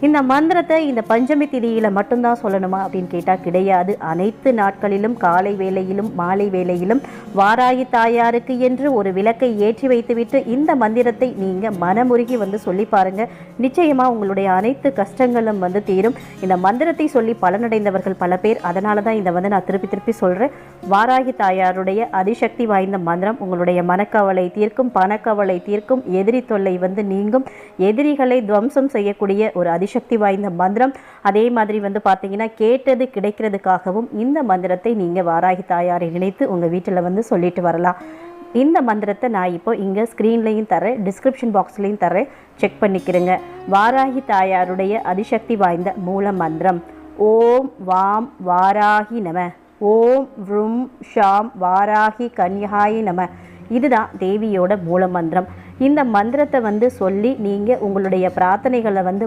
இந்த மந்திரத்தை இந்த பஞ்சமி திதியில மட்டும்தான் சொல்லணுமா அப்படின்னு கேட்டால் கிடையாது. அனைத்து நாட்களிலும் காலை வேளையிலும் மாலை வேளையிலும் வாராகி தாயாருக்கு என்று ஒரு விளக்கை ஏற்றி வைத்துவிட்டு இந்த மந்திரத்தை நீங்கள் மனமுருகி சொல்லி பாருங்க. நிச்சயமா உங்களுடைய அனைத்து கஷ்டங்களும் தீரும். இந்த மந்திரத்தை சொல்லி பலனடைந்தவர்கள் பல பேர். அதனால தான் இதை நான் திருப்பி சொல்கிறேன். வாராகி தாயாருடைய அதிசக்தி வாய்ந்த மந்திரம் உங்களுடைய மனக்கவலை தீர்க்கும், பணக்கவலை தீர்க்கும், எதிரி தொல்லை நீங்கும், எதிரிகளை துவம்சம் செய்யக்கூடிய ஒரு அதிசக்தி வாய்ந்த மந்திரம். அதே மாதிரி பார்த்தீங்கன்னா கேட்டது கிடைக்கிறதுக்காகவும் இந்த மந்திரத்தை நீங்கள் வாராகி தாயாரை நினைத்து உங்கள் வீட்டில் சொல்லிட்டு வரலாம். இந்த மந்திரத்தை நான் இப்போ இங்கே ஸ்க்ரீன்லையும் தரேன், டிஸ்கிரிப்ஷன் பாக்ஸ்லையும் தரேன், செக் பண்ணிக்கிறேங்க. வாராகி தாயாருடைய அதிசக்தி வாய்ந்த மூல மந்திரம் ஓம் வாம் வாராகி நம, ஓம் வ்ரும் ஷாம் வாராகி கன்யாயி நம. இதுதான் தேவியோட மூல மந்திரம். இந்த மந்திரத்தை சொல்லி நீங்கள் உங்களுடைய பிரார்த்தனைகளை வாராகி